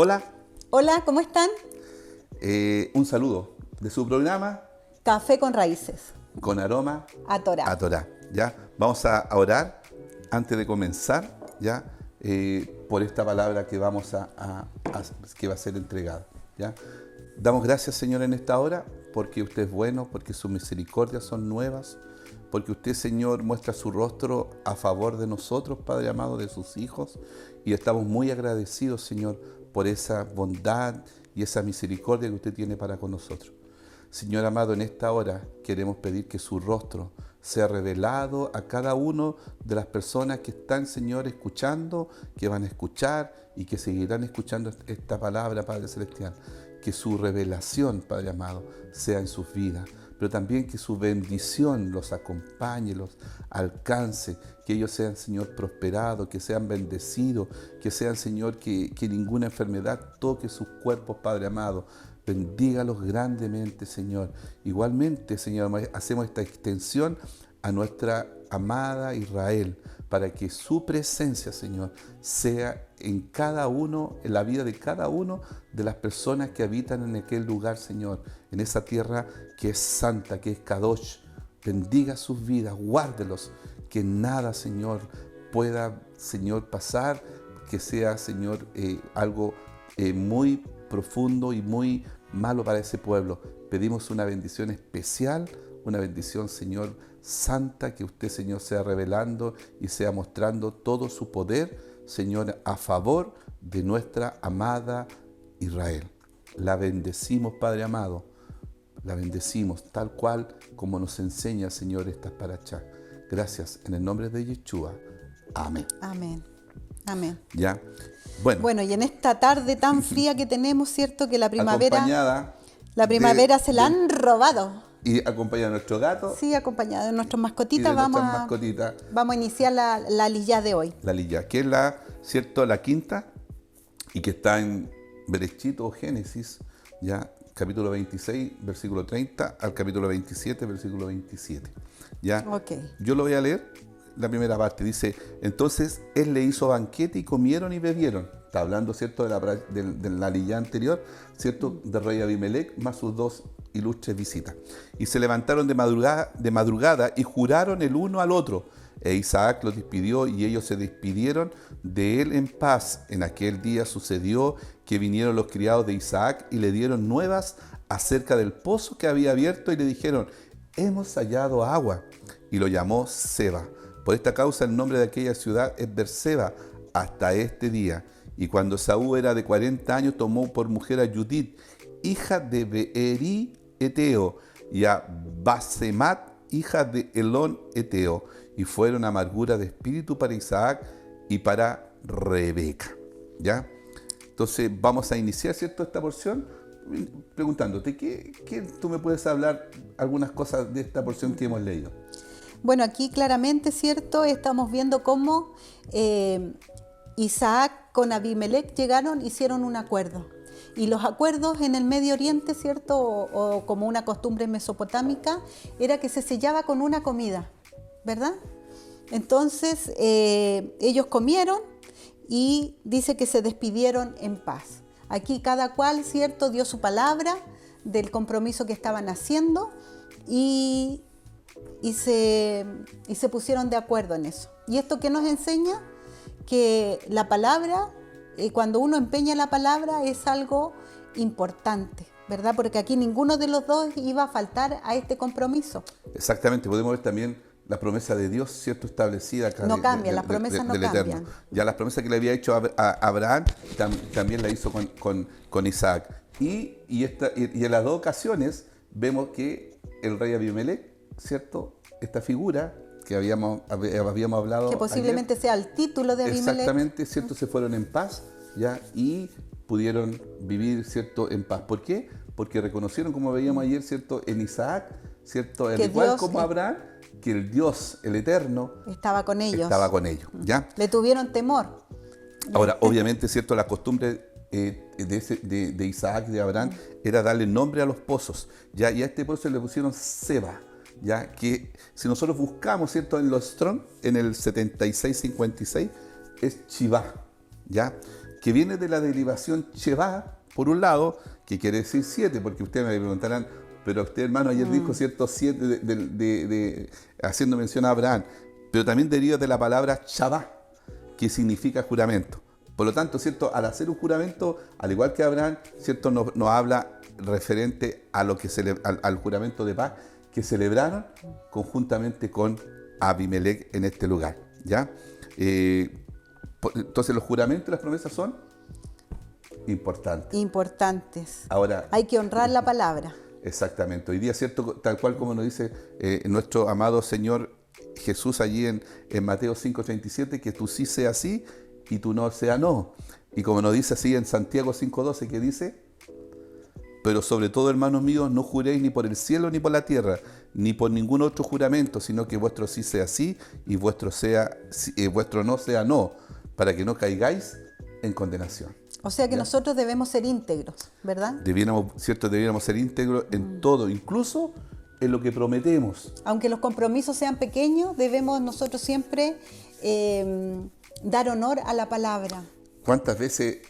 Hola, Hola, ¿cómo están? un saludo de su programa Café con raíces, con aroma a Torá. a Torá. ¿Ya? Vamos a orar antes de comenzar, ¿ya? Por esta palabra que que va a ser entregada. ¿Ya? Damos gracias, Señor, en esta hora, porque usted es bueno, porque sus misericordias son nuevas, porque usted, Señor, muestra su rostro a favor de nosotros, Padre amado, de sus hijos, y estamos muy agradecidos, Señor, por esa bondad y esa misericordia que usted tiene para con nosotros. Señor amado, en esta hora queremos pedir que su rostro sea revelado a cada uno de las personas que están, Señor, escuchando, que van a escuchar y que seguirán escuchando esta palabra, Padre Celestial. Que su revelación, Padre amado, sea en sus vidas, pero también que su bendición los acompañe, los alcance, que ellos sean, Señor, prosperados, que sean bendecidos, que sean, Señor, que ninguna enfermedad toque sus cuerpos, Padre amado. Bendígalos grandemente, Señor. Igualmente, Señor, hacemos esta extensión a nuestra amada Israel, para que su presencia, Señor, sea en cada uno, en la vida de cada uno de las personas que habitan en aquel lugar, Señor, en esa tierra que es santa, que es Kadosh. Bendiga sus vidas, guárdelos, que nada, Señor, pueda, Señor, pasar, que sea, Señor, algo muy profundo y muy malo para ese pueblo. Pedimos una bendición especial, una bendición, Señor, santa, que usted, Señor, sea revelando y sea mostrando todo su poder, Señor, a favor de nuestra amada Israel. La bendecimos, Padre amado, la bendecimos tal cual como nos enseña, Señor, estas parachá. Gracias, en el nombre de Yeshua. Amén. Amén. Amén. ¿Ya? Bueno, Bueno, y en esta tarde tan fría que tenemos, ¿cierto? Que acompañada la primavera se la de han robado. y acompaña a nuestro gato Sí, acompañada de nuestras y mascotitas, de nuestras mascotitas, vamos a iniciar la lillá de hoy. la Lilla, que es ¿cierto? La quinta, y que está en Berechit o Génesis, ya, capítulo 26, versículo 30, al capítulo 27, versículo 27. ¿Ya? Ok. Yo lo voy a leer, la primera parte, dice: entonces él le hizo banquete y comieron y bebieron. Está hablando, ¿cierto?, de la lilla anterior, ¿cierto?, del rey Abimelech, más sus dos ilustres visitas. Y se levantaron de madrugada y juraron el uno al otro. E Isaac los despidió y ellos se despidieron de él en paz. En aquel día sucedió que vinieron los criados de Isaac y le dieron nuevas acerca del pozo que había abierto y le dijeron: hemos hallado agua. Y lo llamó Seba. Por esta causa el nombre de aquella ciudad es Berseba hasta este día. Y cuando Saúl era de 40 años, tomó por mujer a Judith, hija de Beeri Eteo, y a Basemat, hija de Elón Eteo, y fueron amargura de espíritu para Isaac y para Rebeca. ¿Ya? Entonces vamos a iniciar, ¿cierto?, esta porción preguntándote, ¿qué tú me puedes hablar algunas cosas de esta porción que hemos leído? Bueno, aquí claramente, ¿cierto? Estamos viendo cómo Isaac con Abimelech hicieron un acuerdo. Y los acuerdos en el Medio Oriente, ¿cierto? O como una costumbre mesopotámica, era que se sellaba con una comida, ¿verdad? Entonces, ellos comieron y dice que se despidieron en paz. Aquí cada cual, ¿cierto?, dio su palabra del compromiso que estaban haciendo y se pusieron de acuerdo en eso. ¿Y esto qué nos enseña? Que la palabra, cuando uno empeña la palabra, es algo importante, ¿verdad? Porque aquí ninguno de los dos iba a faltar a este compromiso. Exactamente, podemos ver también la promesa de Dios, ¿cierto?, establecida acá No cambian, las promesas no del cambian. Eterno. Ya las promesas que le había hecho a Abraham también la hizo con Isaac. Y en las dos ocasiones vemos que el rey Abimelech, ¿cierto?, esta figura que habíamos hablado Que posiblemente ayer, sea el título de Abimelech. exactamente, ¿cierto?, se fueron en paz, ¿ya? Y pudieron vivir, ¿cierto?, en paz. ¿Por qué? Porque reconocieron, como veíamos ayer, ¿cierto?, en Isaac, ¿cierto?, al igual Dios, como Abraham, que el Dios, el Eterno, estaba con ellos. ¿ya? Le tuvieron temor. Ahora, obviamente, ¿cierto?, la costumbre de Isaac y de Abraham era darle nombre a los pozos, ¿ya? Y a este pozo le pusieron Seba, ¿ya? Que si nosotros buscamos, ¿cierto?, en los Strong, en el 7656, es Chivá, ¿ya? que viene de la derivación Sheva, por un lado, que quiere decir 7, porque ustedes me preguntarán, pero usted, hermano, ayer dijo, ¿cierto? 7, haciendo mención a Abraham, pero también deriva de la palabra Shabbat, que significa juramento. Por lo tanto, ¿cierto? Al hacer un juramento, al igual que Abraham, ¿cierto? Nos habla referente a lo que al juramento de paz que celebraron conjuntamente con Abimelech en este lugar, ¿ya? Entonces los juramentos y las promesas son importantes. Importantes. Ahora, hay que honrar la palabra. Exactamente. Hoy día, ¿cierto? Tal cual como nos dice nuestro amado Señor Jesús allí en Mateo 5:37, que tú sí seas sí y tú no sea no. Y como nos dice así en Santiago 5:12, que dice: pero sobre todo, hermanos míos, no juréis ni por el cielo ni por la tierra, ni por ningún otro juramento, sino que vuestro sí sea sí y vuestro no sea no, para que no caigáis en condenación. O sea que ¿ya? Nosotros debemos ser íntegros, ¿verdad? Debiéramos ser íntegros en todo, incluso en lo que prometemos. Aunque los compromisos sean pequeños, debemos nosotros siempre dar honor a la palabra. ¿Cuántas veces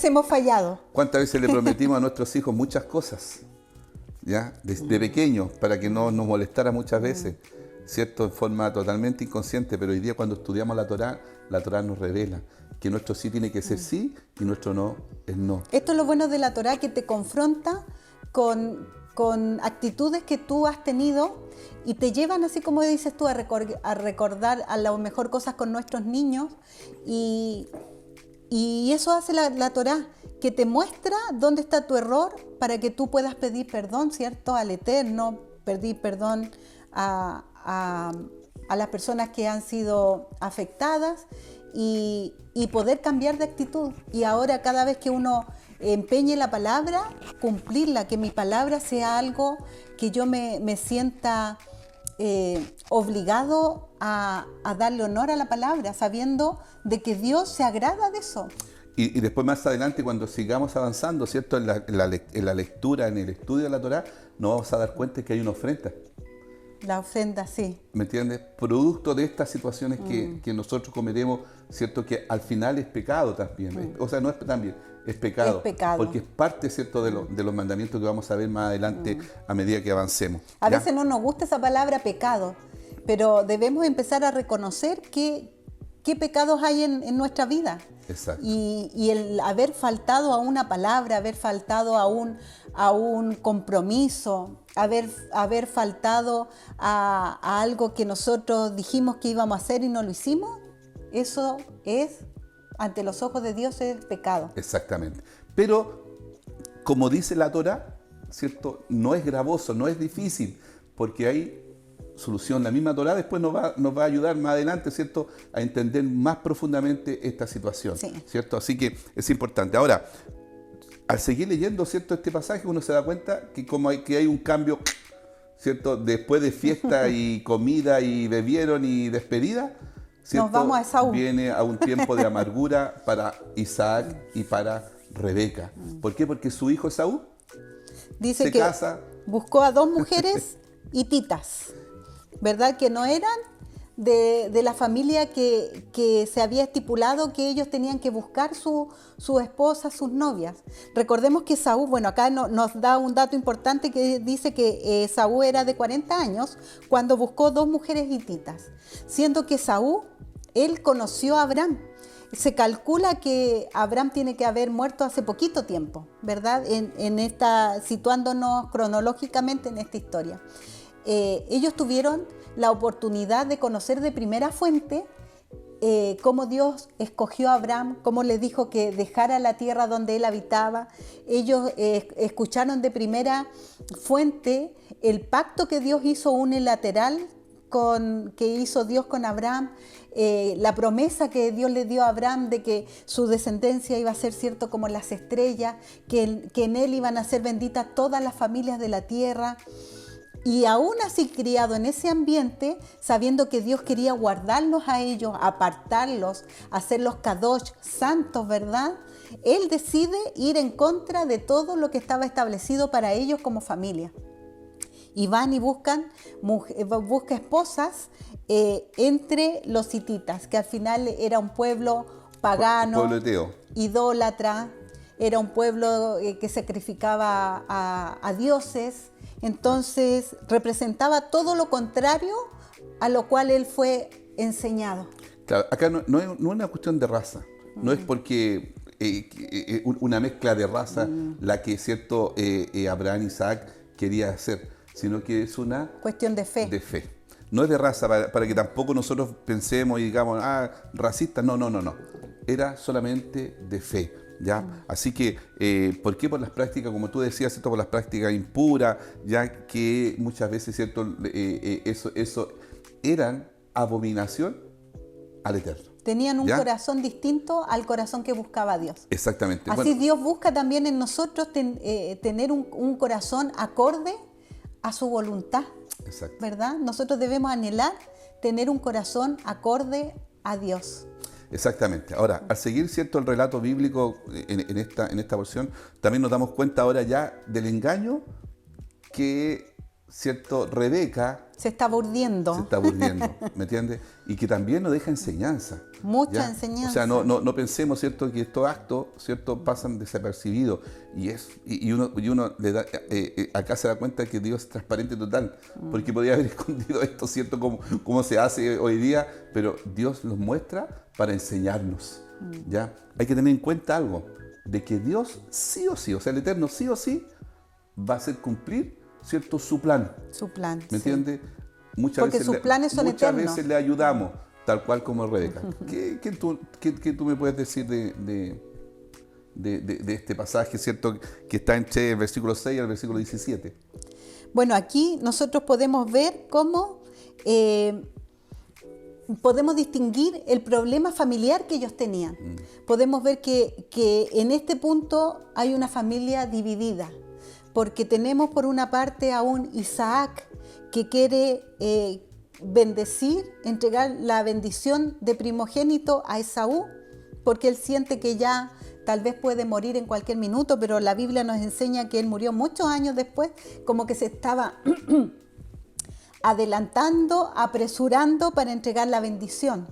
hemos fallado? ¿Cuántas veces le prometimos a nuestros hijos muchas cosas? ¿Ya? De pequeños, para que no nos molestara muchas veces, ¿cierto? En forma totalmente inconsciente, pero hoy día cuando estudiamos la Torá nos revela que nuestro sí tiene que ser sí y nuestro no es no. Esto es lo bueno de la Torá, que te confronta con actitudes que tú has tenido y te llevan, así como dices tú, a recordar a lo mejor cosas con nuestros niños, y eso hace la Torá, que te muestra dónde está tu error para que tú puedas pedir perdón, ¿cierto? Al Eterno, pedir perdón a las personas que han sido afectadas y poder cambiar de actitud. Y ahora, cada vez que uno empeñe la palabra, cumplirla, que mi palabra sea algo que yo me sienta obligado a darle honor a la palabra, sabiendo de que Dios se agrada de eso. Y después, más adelante, cuando sigamos avanzando, ¿cierto? En la lectura, en el estudio de la Torá, nos vamos a dar cuenta que hay una ofrenda. La ofrenda, sí. ¿Me entiendes? Producto de estas situaciones que nosotros cometemos, ¿cierto? Que al final es pecado también. O sea, no es también, es pecado. Es pecado. Porque es parte, ¿cierto? De los mandamientos que vamos a ver más adelante a medida que avancemos. A veces no nos gusta esa palabra pecado, pero debemos empezar a reconocer qué pecados hay en nuestra vida. Exacto. Y el haber faltado a una palabra, haber faltado a un compromiso, haber faltado a algo que nosotros dijimos que íbamos a hacer y no lo hicimos, eso es, ante los ojos de Dios, es pecado. Exactamente. Pero, como dice la Torá, ¿cierto? No es gravoso, no es difícil, porque hay solución. La misma Torá después nos va a ayudar más adelante, ¿cierto?, a entender más profundamente esta situación, sí, ¿cierto? Así que es importante. Ahora, al seguir leyendo, ¿cierto?, este pasaje, uno se da cuenta que hay un cambio, ¿cierto? Después de fiesta y comida y bebieron y despedida, ¿cierto? Nos vamos a Esaú. Viene a un tiempo de amargura para Isaac y para Rebeca. ¿Por qué? Porque su hijo Esaú dice se que casa, buscó a 2 mujeres hititas, ¿verdad? Que no eran de la familia que se había estipulado que ellos tenían que buscar su esposa, sus novias. Recordemos que Esaú, bueno, acá nos da un dato importante que dice que Esaú era de 40 años cuando buscó 2 mujeres hititas, siendo que Esaú, él conoció a Abraham. Se calcula que Abraham tiene que haber muerto hace poquito tiempo, ¿verdad? Situándonos cronológicamente en esta historia. Ellos tuvieron la oportunidad de conocer de primera fuente cómo Dios escogió a Abraham, cómo le dijo que dejara la tierra donde él habitaba. Ellos escucharon de primera fuente el pacto que Dios hizo unilateral que hizo Dios con Abraham, la promesa que Dios le dio a Abraham de que su descendencia iba a ser, cierto, como las estrellas, que en él iban a ser benditas todas las familias de la tierra. Y aún así, criado en ese ambiente, sabiendo que Dios quería guardarlos a ellos, apartarlos, hacerlos kadosh, santos, ¿verdad? Él decide ir en contra de todo lo que estaba establecido para ellos como familia. Y van y busca esposas entre los hititas, que al final era un pueblo pagano, pueblo eteo. idólatra, era un pueblo que sacrificaba a dioses, entonces representaba todo lo contrario a lo cual él fue enseñado. Claro, acá no es una cuestión de raza, no es porque una mezcla de raza la que cierto Abraham Isaac quería hacer, sino que es una Cuestión de fe. de fe. No es de raza, para que tampoco nosotros pensemos y digamos, racista, no. Era solamente de fe, ¿ya? Así que, ¿por qué? Por las prácticas, como tú decías, ¿cierto? Por las prácticas impuras, ya que muchas veces, ¿cierto? Eso eran abominación al Eterno. Tenían un ¿Ya? corazón distinto al corazón que buscaba Dios. Exactamente. Así Bueno, Dios busca también en nosotros tener un corazón acorde a su voluntad, exacto. ¿verdad? Nosotros debemos anhelar tener un corazón acorde a Dios. Exactamente. Ahora, al seguir cierto el relato bíblico en esta porción, también nos damos cuenta ahora ya del engaño que cierto Rebeca Se está burdiendo. se está burdiendo, ¿me entiendes? Y que también nos deja enseñanza. Mucha ¿ya? enseñanza. O sea, no pensemos, ¿cierto?, que estos actos, ¿cierto?, pasan desapercibidos. Y uno le da, acá se da cuenta que Dios es transparente total, porque podía haber escondido esto, ¿cierto?, como se hace hoy día, pero Dios los muestra para enseñarnos, ¿ya? Hay que tener en cuenta algo, de que Dios sí o sí, o sea, el Eterno sí o sí, va a hacer cumplir, ¿cierto?, su plan. Su plan. ¿Me sí. entiendes? Porque sus planes son muchas eternos. veces le ayudamos, tal cual como Rebeca. ¿Qué tú me puedes decir de este pasaje, ¿cierto? Que está entre el versículo 6 al versículo 17. Bueno, aquí nosotros podemos ver cómo podemos distinguir el problema familiar que ellos tenían. Podemos ver que en este punto hay una familia dividida, porque tenemos por una parte a un Isaac que quiere bendecir, entregar la bendición de primogénito a Esaú, porque él siente que ya tal vez puede morir en cualquier minuto, pero la Biblia nos enseña que él murió muchos años después, como que se estaba adelantando, apresurando para entregar la bendición.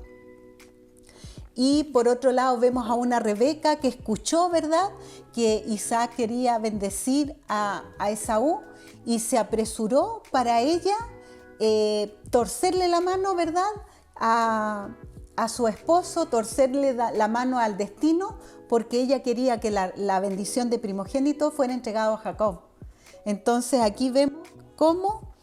Y por otro lado vemos a una Rebeca que escuchó, ¿verdad?, que Isaac quería bendecir a Esaú y se apresuró para ella torcerle la mano, ¿verdad?, a su esposo, torcerle la mano al destino, porque ella quería que la bendición de primogénito fuera entregado a Jacob. Entonces aquí vemos cómo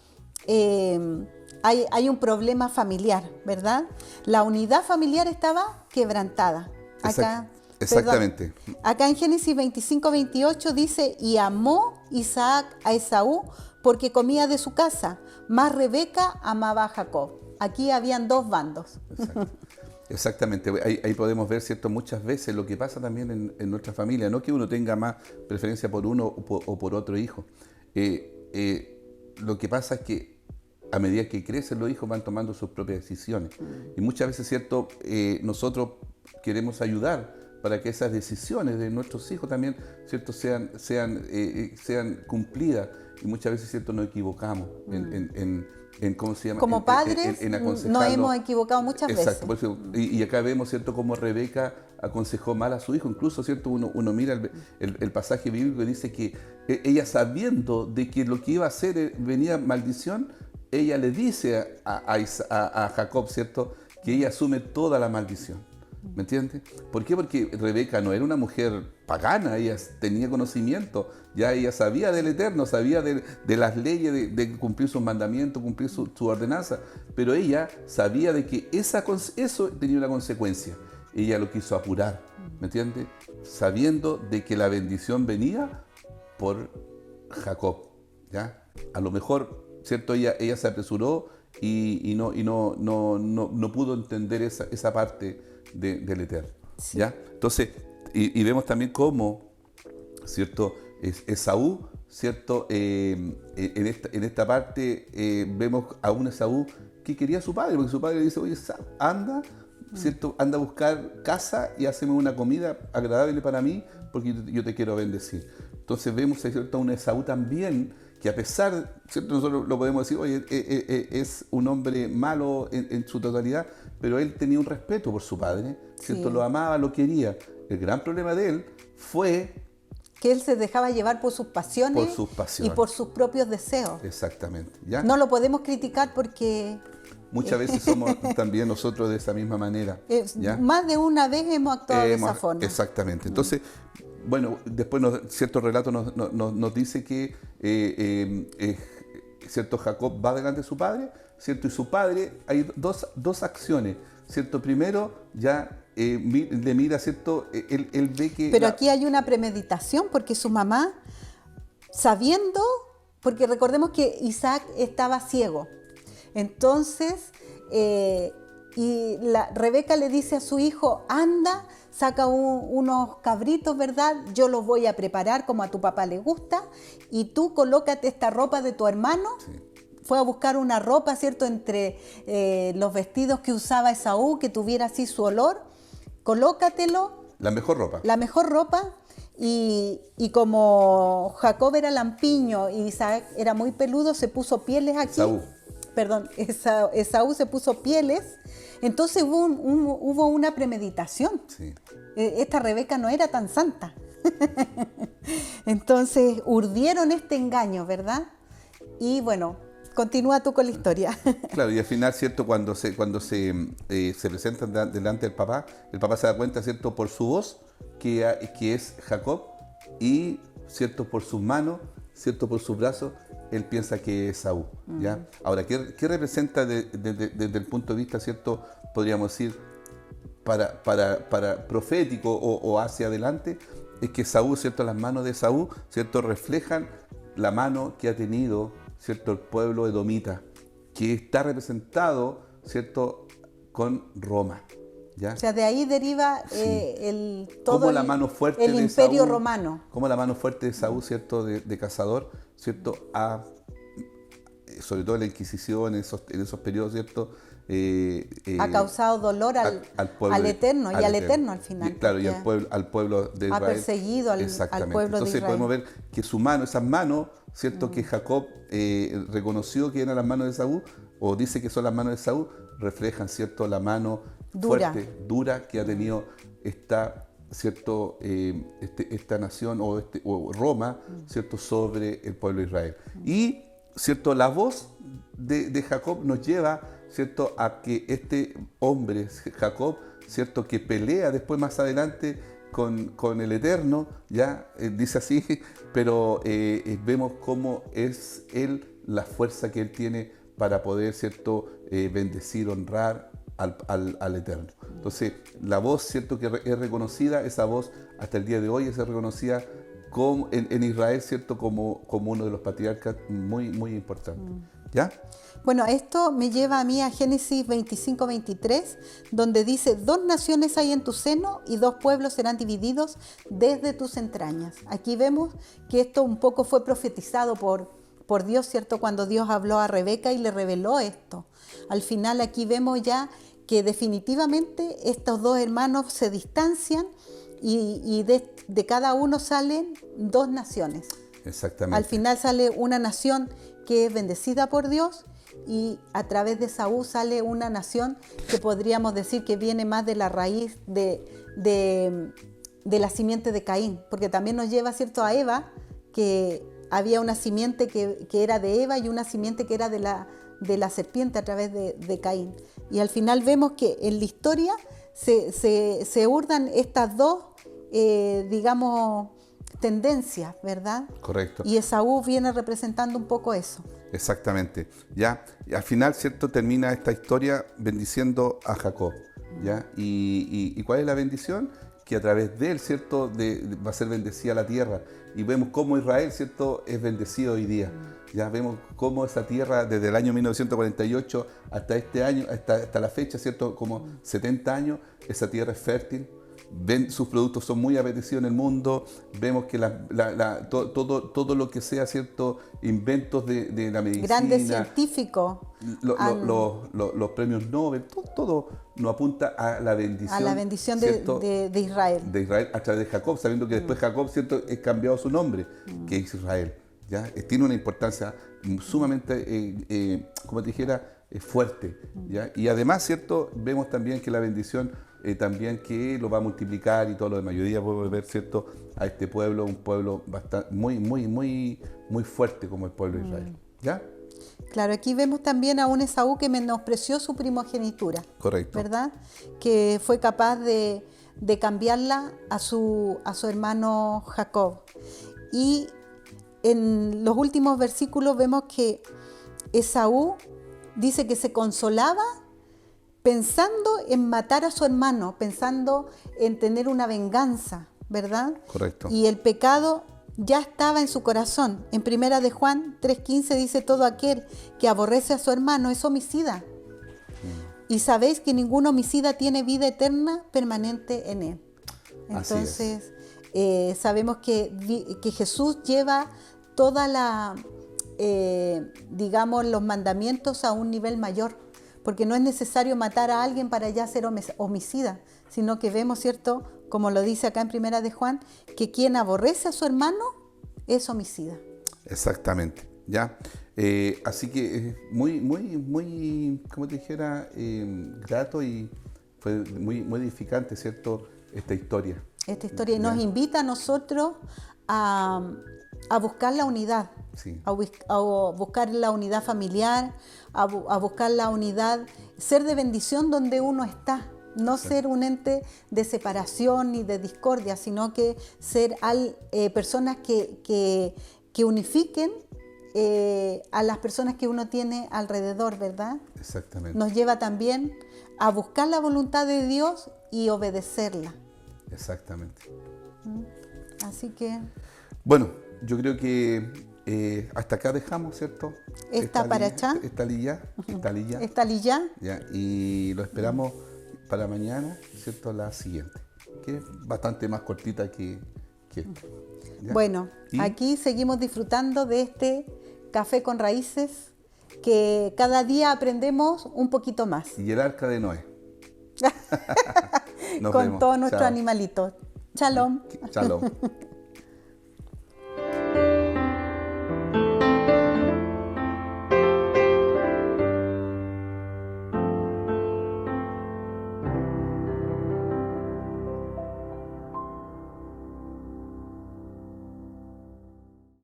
hay un problema familiar, ¿verdad? La unidad familiar estaba quebrantada. Acá, Exactamente. perdón, acá en Génesis 25-28 dice, y amó Isaac a Esaú porque comía de su casa, mas Rebeca amaba a Jacob. Aquí habían dos bandos. Exacto. Exactamente, ahí podemos ver, ¿cierto?, muchas veces lo que pasa también en nuestra familia, no que uno tenga más preferencia por uno o por otro hijo. Lo que pasa es que a medida que crecen los hijos van tomando sus propias decisiones. Y muchas veces, ¿cierto?, nosotros queremos ayudar para que esas decisiones de nuestros hijos también, ¿cierto?, sean cumplidas. Y muchas veces, ¿cierto?, nos equivocamos en ¿cómo se llama? Como padres en nos aconsejarlo. hemos equivocado muchas Exacto, veces. por eso, y acá vemos, ¿cierto?, cómo Rebeca aconsejó mal a su hijo. Incluso, ¿cierto?, uno mira el pasaje bíblico y dice que ella, sabiendo de que lo que iba a hacer venía maldición, ella le dice a Jacob, ¿cierto?, que ella asume toda la maldición. ¿Me entiendes? ¿Por qué? Porque Rebeca no era una mujer pagana, ella tenía conocimiento, ya ella sabía del Eterno, sabía de las leyes, de cumplir sus mandamientos, cumplir su ordenanza, pero ella sabía de que eso tenía una consecuencia. Ella lo quiso apurar, ¿me entiendes? Sabiendo de que la bendición venía por Jacob, ¿ya? A lo mejor, ¿cierto? Ella se apresuró y no pudo entender esa parte del Eterno, Sí. ¿ya? Entonces, y vemos también cómo, ¿cierto?, Esaú, ¿cierto?, en esta parte vemos a un Esaú que quería a su padre, porque su padre le dice, oye, anda, ¿cierto?, anda a buscar casa y hazme una comida agradable para mí, porque yo te quiero bendecir. Entonces vemos, ¿cierto?, a un Esaú también, que a pesar, ¿cierto?, nosotros lo podemos decir, oye, es un hombre malo en su totalidad, pero él tenía un respeto por su padre, ¿cierto? Sí. Lo amaba, lo quería. El gran problema de él fue Que él se dejaba llevar por sus pasiones, por sus pasiones. y por sus propios deseos. Exactamente, ¿ya? No lo podemos criticar porque Muchas veces somos también nosotros de esa misma manera, ¿ya? más de una vez hemos actuado de esa forma. Exactamente. Entonces, bueno, después cierto relato nos dice que cierto Jacob va delante de su padre, cierto, y su padre, hay dos acciones, cierto. Primero, ya le mira, cierto, él ve que... Pero aquí hay una premeditación porque su mamá, sabiendo, porque recordemos que Isaac estaba ciego, entonces, Rebeca le dice a su hijo, anda, saca unos cabritos, ¿verdad? Yo los voy a preparar como a tu papá le gusta, y tú colócate esta ropa de tu hermano. Sí. Fue a buscar una ropa, ¿cierto?, entre los vestidos que usaba Esaú, que tuviera así su olor. Colócatelo. La mejor ropa. La mejor ropa. Y como Jacob era lampiño y Isaac era muy peludo, se puso pieles aquí. Esaú. Perdón, Esaú se puso pieles. Entonces hubo una premeditación. Sí. Esta Rebeca no era tan santa. Entonces urdieron este engaño, ¿verdad? Y bueno, continúa tú con la historia. Claro, y al final, ¿cierto?, cuando se presentan delante del papá, el papá se da cuenta, ¿cierto?, por su voz, que es Jacob, y, ¿cierto?, por sus manos, ¿cierto?, por sus brazos, él piensa que es Esaú, ¿ya? Ahora, ¿qué representa desde el punto de vista, ¿cierto?, podríamos decir, para profético o hacia adelante? Es que Esaú, ¿cierto?, las manos de Esaú, ¿cierto?, reflejan la mano que ha tenido, ¿cierto?, el pueblo edomita, que está representado, ¿cierto?, con Roma, ¿ya? O sea, de ahí deriva todo la mano fuerte el de imperio Esaú, romano. como la mano fuerte de Esaú, ¿cierto?, de cazador, ¿cierto?, sobre todo en la Inquisición, en esos periodos, ¿cierto?, ha causado dolor al Eterno, y al Eterno al final. Claro, y al pueblo de Israel. Ha perseguido al pueblo Entonces de Israel. podemos ver que su mano, esas manos, ¿cierto?, que Jacob reconoció que eran las manos de Esaú, o dice que son las manos de Esaú, reflejan, ¿cierto?, la mano fuerte, dura que ha tenido ¿cierto?, esta nación o Roma, ¿cierto?, sobre el pueblo de Israel. Y, ¿cierto?, la voz de Jacob nos lleva, ¿cierto?, a que este hombre, Jacob, ¿cierto?, que pelea después más adelante con el Eterno, ya dice así, pero vemos cómo es él, la fuerza que él tiene para poder, ¿cierto?, bendecir, honrar al Eterno. Entonces, la voz, ¿cierto?, que es reconocida, esa voz hasta el día de hoy es reconocida en Israel, ¿cierto?, como uno de los patriarcas muy, muy importantes. ¿Ya? Bueno, esto me lleva a mí a Génesis 25-23, donde dice, 2 naciones hay en tu seno y 2 pueblos serán divididos desde tus entrañas. Aquí vemos que esto un poco fue profetizado por Dios, ¿cierto? Cuando Dios habló a Rebeca y le reveló esto. Al final aquí vemos ya que definitivamente estos 2 hermanos se distancian y de cada uno salen 2 naciones. Exactamente. Al final sale una nación que es bendecida por Dios, y a través de Esaú sale una nación que podríamos decir que viene más de la raíz de la simiente de Caín, porque también nos lleva, ¿cierto?, a Eva, que había una simiente que era de Eva y una simiente que era de la serpiente a través de Caín. Y al final vemos que en la historia se hurdan estas 2, digamos, tendencias, ¿verdad? Correcto. Y Esaú viene representando un poco eso. Exactamente. ¿Ya? Y al final, ¿cierto?, termina esta historia bendiciendo a Jacob, ¿ya? ¿Y cuál es la bendición? Que a través de él, ¿cierto?, va a ser bendecida la tierra. Y vemos cómo Israel, ¿cierto?, es bendecido hoy día. Ya vemos cómo esa tierra, desde el año 1948 hasta este año, hasta la fecha, ¿cierto?, como 70 años, esa tierra es fértil, sus productos son muy apetecidos en el mundo, vemos que todo lo que sea, ¿cierto? Inventos de la medicina, Grandes científicos los premios Nobel, todo nos apunta a la bendición, ¿cierto? de Israel. De Israel a través de Jacob, sabiendo que después Jacob, ¿cierto?, es cambiado su nombre, que es Israel. ¿Ya? Tiene una importancia sumamente, como te dijera, fuerte. ¿Ya? Y además, ¿cierto?, vemos también que la bendición también que lo va a multiplicar y todo lo demás. Hoy día podemos ver, ¿cierto?, a este pueblo, un pueblo bastante, muy fuerte como el pueblo de Israel. ¿Ya? Claro, aquí vemos también a un Esaú que menospreció su primogenitura. Correcto. ¿Verdad? Que fue capaz de cambiarla a su hermano Jacob. Y en los últimos versículos vemos que Esaú dice que se consolaba pensando en matar a su hermano, pensando en tener una venganza, ¿verdad? Correcto. Y el pecado ya estaba en su corazón. En Primera de Juan 3:15 dice: todo aquel que aborrece a su hermano es homicida. Y sabéis que ningún homicida tiene vida eterna permanente en él. Entonces, sabemos que Jesús lleva toda digamos, los mandamientos a un nivel mayor, porque no es necesario matar a alguien para ya ser homicida, sino que vemos, ¿cierto?, como lo dice acá en Primera de Juan, que quien aborrece a su hermano es homicida. Exactamente, ¿ya? Así que es muy, como te dijera, grato, y fue muy edificante, ¿cierto?, esta historia. Esta historia nos invita a nosotros a buscar la unidad, sí, a buscar la unidad familiar, a buscar la unidad, ser de bendición donde uno está. No ser un ente de separación ni de discordia, sino que ser personas que unifiquen a las personas que uno tiene alrededor, ¿verdad? Exactamente. Nos lleva también a buscar la voluntad de Dios y obedecerla. Exactamente. Así que... Bueno, yo creo que hasta acá dejamos, ¿cierto? Esta paracha. Esta lilla. Ya, y lo esperamos para mañana, ¿cierto?, la siguiente, que es bastante más cortita que esta. ¿Ya? Bueno, aquí seguimos disfrutando de este café con raíces, que cada día aprendemos un poquito más. Y el arca de Noé. Con todos nuestros animalitos. Shalom. Shalom.